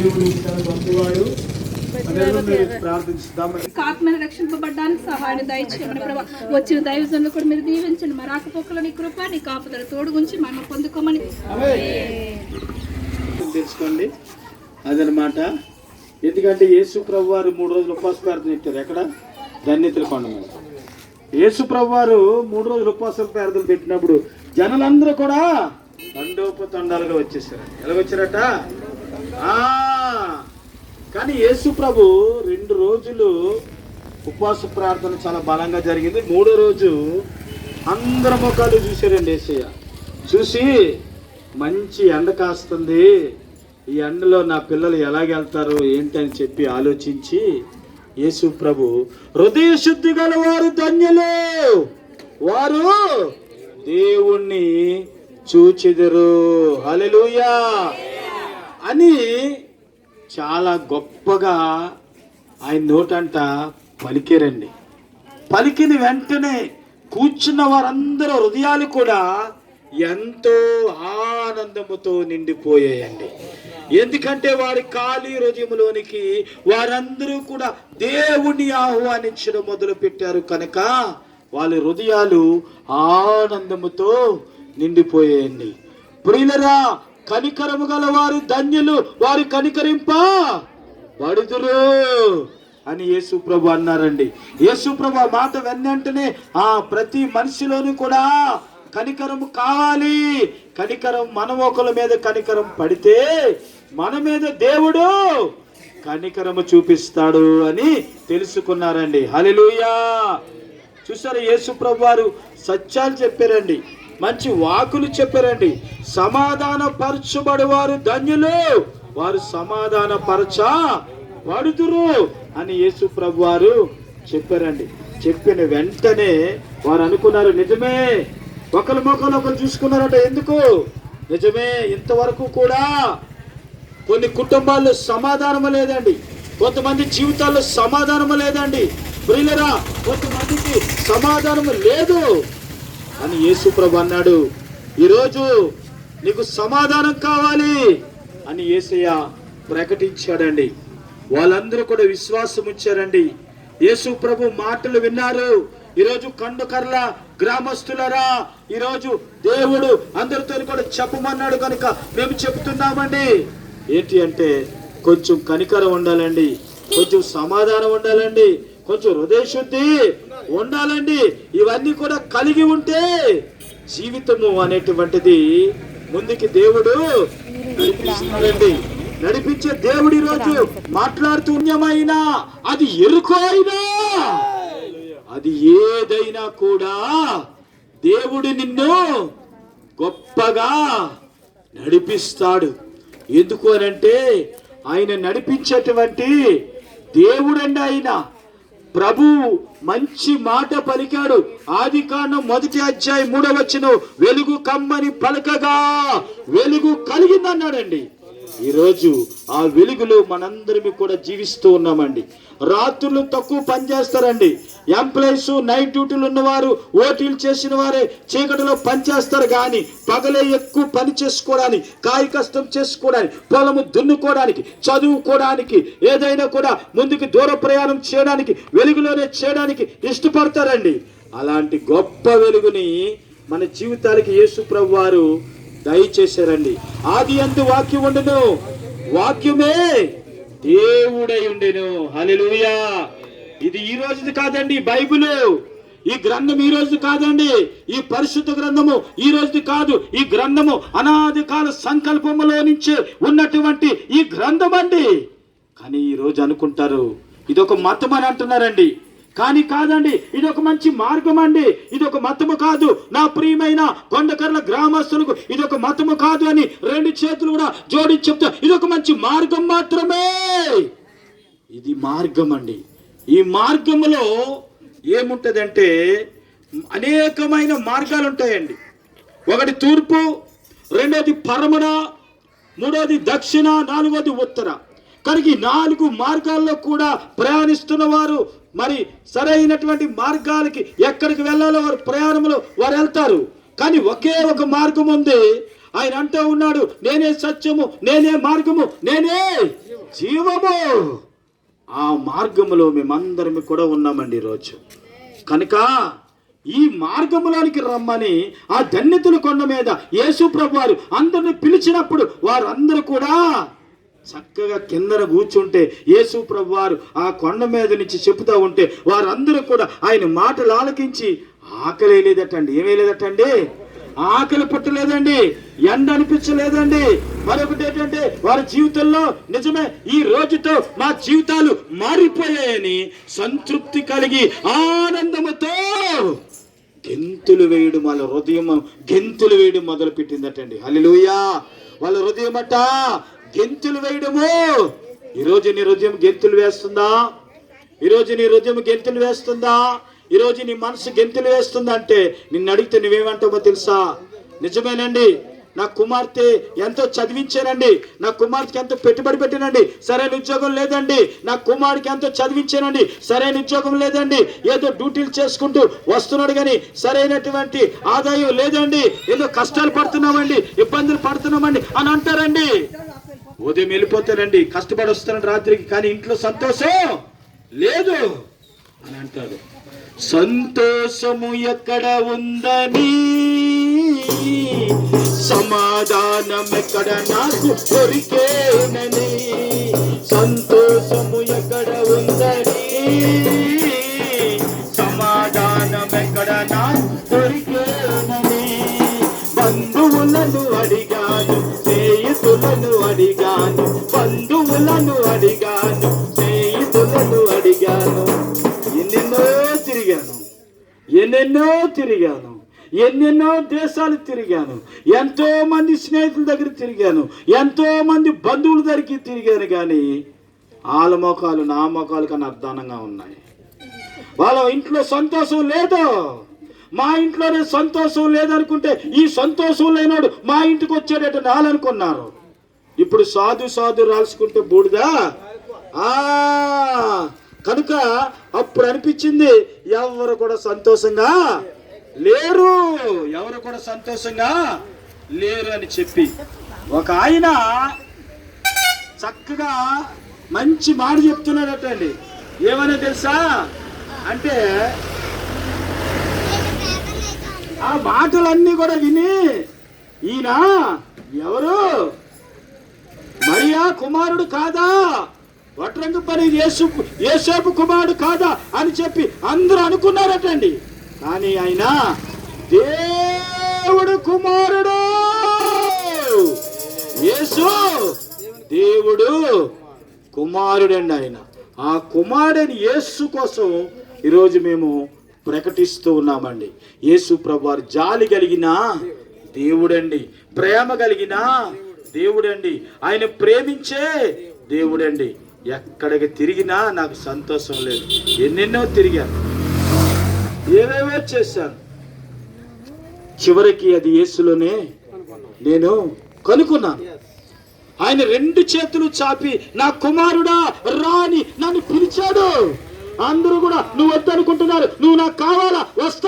దేవుడు తన గొప్పవాడు. ప్రార్థిస్తాం. ఆత్మను రక్షింపబడ్డానికి సహాయాన్ని దయచేయమని ప్రభావ. వచ్చిన దైవజనులు కూడా మీరు దీవించండి. మా రాకపోకలు నీ కృప నీ కాపుదల తోడుగుంచి మనం పొందుకోమని తెలుసుకోండి. అదనమాట. ఎందుకంటే యేసు ప్రభు వారు 3 రోజులు ఉపవాస ప్రార్థన ఇచ్చారు. ఎక్కడ? ధన్యతల కొండ మీద. యేసు ప్రభు వారు 3 రోజులు ఉపవాస ప్రార్థన పెట్టినప్పుడు జనులందరూ కూడా తండోపతండాలుగా వచ్చేసారు. ఎలాగొచ్చారట? కానీ యేసు ప్రభు 2 రోజులు ఉపవాస ప్రార్థన చాలా బలంగా జరిగింది. 3వ రోజు అందరి ముఖాలు చూశారండి యేసయ్య. చూసి మంచి ఎండ కాస్తుంది, ఈ ఎండలో నా పిల్లలు ఎలాగెళ్తారు ఏంటి అని చెప్పి ఆలోచించి యేసు ప్రభు హృదయ శుద్ధి గల వారు ధన్యులు, వారు దేవుణ్ణి చూచెదరు, హల్లెలూయా అని చాలా గొప్పగా ఆయన నోటంట పలికారండి. పలికిన వెంటనే కూర్చున్న వారందరూ హృదయాలు కూడా ఎంతో ఆనందముతో నిండిపోయాయండి. ఎందుకంటే వారి ఖాళీ హృదయంలోనికి వారందరూ కూడా దేవుణ్ణి ఆహ్వానించడం మొదలు పెట్టారు కనుక వాళ్ళ హృదయాలు ఆనందముతో నిండిపోయాయండి. ప్రియులరా, కనికరము గల వారు ధన్యులు, వారు కనికరింప పడుదురు అని యేసు ప్రభు అన్నారండి. యేసు ప్రభు మాట వెన్నంటనే ప్రతి మనిషిలోనూ కూడా కనికరం కావాలి. కనికరం మన ఒకల మీద కనికరం పడితే మన మీద దేవుడు కనికరము చూపిస్తాడు అని తెలుసుకున్నారండి. హల్లెలూయా. చూసారు, యేసు ప్రభు వారు సత్యాలు చెప్పారండి, మంచి వాకులు చెప్పారండి. సమాధాన పరచబడువారు ధన్యులు, వారు సమాధాన పరచబడుదురు అని యేసు ప్రభు వారు చెప్పారండి. చెప్పిన వెంటనే వారు అనుకున్నారు, నిజమే, ఒకరి మొక్కలు ఒకరు చూసుకున్నారట. ఎందుకు? నిజమే, ఇంతవరకు కూడా కొన్ని కుటుంబాల్లో సమాధానం లేదండి, కొంతమంది జీవితాల్లో సమాధానం లేదండి. ప్రియులరా, కొంతమందికి సమాధానం లేదు అని యేసు ప్రభు అన్నాడు. ఈరోజు నీకు సమాధానం కావాలి అని యేసయ్య ప్రకటించాడండి. వాళ్ళందరూ కూడా విశ్వాసం ఉంచారండి. యేసు ప్రభు మాటలు విన్నారు. ఈరోజు కండుకర్ల గ్రామస్తులరా, ఈరోజు దేవుడు అందరితో కూడా చెప్పమన్నాడు కనుక మేము చెప్తున్నామండి. ఏంటి అంటే కొంచెం కనికరం ఉండాలండి, కొంచెం సమాధానం ఉండాలండి, కొంచెం హృదయ శుద్ధి ఉండాలండి. ఇవన్నీ కూడా కలిగి ఉంటే జీవితము అనేటువంటిది ముందుకి దేవుడు నడిపిస్తున్నాడండి. నడిపించే దేవుడు ఈరోజు మాట్లాడుతున్యమైనా అది ఎరుకో అయినా అది ఏదైనా కూడా దేవుడు నిన్ను గొప్పగా నడిపిస్తాడు. ఎందుకు అనంటే ఆయన నడిపించేటువంటి దేవుడండి. ఆయన ప్రభు మంచి మాట పలికాడు. ఆదికాండం 1వ అధ్యాయం 3వ వచనం, వెలుగు కమ్మని పలకగా వెలుగు కలిగిందన్నాడండి. ఈరోజు ఆ వెలుగులో మనందరము కూడా జీవిస్తూ ఉన్నామండి. రాత్రులు తక్కువ పని చేస్తారండి. ఎంప్లాయీస్, నైట్ డ్యూటీలు ఉన్నవారు, ఓటీలు చేసిన వారే చీకటిలో పని చేస్తారు. కానీ పగలే ఎక్కువ పని చేసుకోవడానికి, కాయ కష్టం చేసుకోవడానికి, పొలము దున్నుకోవడానికి, చదువుకోవడానికి, ఏదైనా కూడా ముందుకు దూర ప్రయాణం చేయడానికి వెలుగులోనే చేయడానికి ఇష్టపడతారండి. అలాంటి గొప్ప వెలుగుని మన జీవితాలకి యేసు ప్రభు వారు దయచేశారండి. ఆది యందు వాక్యం ఉండెను, వాక్యమే దేవుడై ఉండెను. హల్లెలూయా. ఇది ఈ రోజుది కాదండి. బైబిల్, ఈ గ్రంథం ఈ రోజు కాదండి. ఈ పరిశుద్ధ గ్రంథము ఈ రోజుది కాదు. ఈ గ్రంథము అనాది కాల సంకల్పములో నుంచి ఉన్నటువంటి ఈ గ్రంథం అండి. కానీ ఈ రోజు అనుకుంటారు ఇది ఒక మతం అని అంటున్నారండి. కానీ కాదండి, ఇది ఒక మంచి మార్గం అండి. ఇది ఒక మతము కాదు. నా ప్రియమైన కొండకర్ల గ్రామస్తులకు ఇది ఒక మతము కాదు అని 2 చేతులు కూడా జోడించి చెప్తా, ఇది ఒక మంచి మార్గం మాత్రమే. ఇది మార్గం అండి. ఈ మార్గములో ఏముంటదంటే అనేకమైన మార్గాలు ఉంటాయండి. ఒకటి తూర్పు, రెండోది పరమణ, మూడోది దక్షిణ, నాలుగోది ఉత్తర. కనుక ఈ 4 మార్గాల్లో కూడా ప్రయాణిస్తున్న వారు మరి సరైనటువంటి మార్గాలకి ఎక్కడికి వెళ్ళాలో వారు ప్రయాణంలో వారు వెళ్తారు. కానీ ఒకే ఒక మార్గం ఉంది. ఆయన అంటూ ఉన్నాడు, నేనే సత్యము, నేనే మార్గము, నేనే జీవము. ఆ మార్గములో మేమందరం కూడా ఉన్నామండి ఈరోజు. కనుక ఈ మార్గములోనికి రమ్మని ఆ ధన్యతల కొండ మీద యేసు ప్రభువారు అందరిని పిలిచినప్పుడు వారందరూ కూడా చక్కగా కిందన కూర్చుంటే యేసు ప్రభువారు ఆ కొండ మీద నుంచి చెబుతూ ఉంటే వారందరూ కూడా ఆయన మాటలు ఆలకించి ఆకలి లేదటండి. ఏమీ లేదటండి, ఆకలి పుట్టలేదండి, ఎండ అనిపించలేదండి. మరొకటి ఏంటంటే వారి జీవితంలో నిజమే ఈ రోజుతో మా జీవితాలు మారిపోయాయని సంతృప్తి కలిగి ఆనందముతో గెంతులు వేయడం, వాళ్ళ హృదయం గెంతులు వేయడం మొదలు పెట్టిందటండి. హల్లెలూయా. వాళ్ళ హృదయం అట గెంతులు వేయడము. ఈరోజు నీ హృదయం గెంతులు వేస్తుందా? ఈరోజు నీ హృదయం గెంతులు వేస్తుందా? ఈరోజు నీ మనసు గెంతులు వేస్తుందా అంటే నిన్ను అడిగితే నువ్వేమంటావో తెలుసా? నిజమేనండి, నా కుమార్తె ఎంతో చదివించానండి, నా కుమార్తెకి ఎంతో పెట్టుబడి పెట్టానండి, సరైన ఉద్యోగం లేదండి, నా కుమారుడికి ఎంతో చదివించానండి, సరైన ఉద్యోగం లేదండి, ఏదో డ్యూటీలు చేసుకుంటూ వస్తున్నాడు కానీ సరైనటువంటి ఆదాయం లేదండి, ఏదో కష్టాలు పడుతున్నామండి, ఇబ్బందులు పడుతున్నామండి అని అంటారండి. ఉదయం వెళ్ళిపోతారండి, కష్టపడి వస్తున్నాడు రాత్రికి, కానీ ఇంట్లో సంతోషం లేదు అని అంటాడు. సంతోషము ఎక్కడ ఉందని, సమాధానం ఎక్కడ నాకు దొరికేనని, సంతోషము ఎక్కడ ఉందని, సమాధానం ఎక్కడ నాకు దొరికేనని, బంధువులను అడిగాను, స్నేహితులను అడిగాను, బంధువులను అడిగాను, స్నేహితులను అడిగాను, ఎన్నెన్నో తిరిగాను, ఎన్నెన్నో దేశాలు తిరిగాను, ఎంతో మంది స్నేహితుల దగ్గర తిరిగాను, ఎంతో మంది బంధువుల దగ్గరికి తిరిగాను, కానీ వాళ్ళ మొఖాలు నా మొఖాలు కన్నా అర్ధానంగా ఉన్నాయి. వాళ్ళ ఇంట్లో సంతోషం లేదు, మా ఇంట్లోనే సంతోషం లేదనుకుంటే ఈ సంతోషం లేనాడు మా ఇంటికి వచ్చాడట నాలనుకున్నారు. ఇప్పుడు సాధు రాల్చుకుంటే బూడిదా. కనుక అప్పుడు అనిపించింది ఎవరు కూడా సంతోషంగా లేరు, ఎవరు కూడా సంతోషంగా లేరు అని చెప్పి ఒక ఆయన చక్కగా మంచి మాట చెప్తున్నాడటండి. ఏమని తెలుసా అంటే ఆ మాటలన్నీ కూడా విని ఈయన ఎవరు, మరియా కుమారుడు కాదా, వడ్రంగ పని యేసేపు కుమారుడు కాదా అని చెప్పి అందరూ అనుకున్నారటండి. కానీ ఆయన దేవుడు కుమారుడు, యేసు దేవుడు కుమారుడండి. ఆయన ఆ కుమారుడని యేసు కోసం ఈరోజు మేము ప్రకటిస్తూ ఉన్నామండి. యేసు ప్రభువారు జాలి కలిగిన దేవుడండి, ప్రేమ కలిగిన దేవుడండి, ఆయన ప్రేమించే దేవుడండి. ఎక్కడికి తిరిగినా నాకు సంతోషం లేదు. ఎన్నెన్నో తిరిగాను, ఏవేవో చేశాను, చివరికి అది యేసులోనే నేను కనుక్కున్నాను. ఆయన రెండు చేతులు చాపి నా కుమారుడా రాని నన్ను పిలిచాడు. అందరూ కూడా నువ్వు వద్దనుకుంటున్నారు, నువ్వు నాకు కావాలా, వస్తా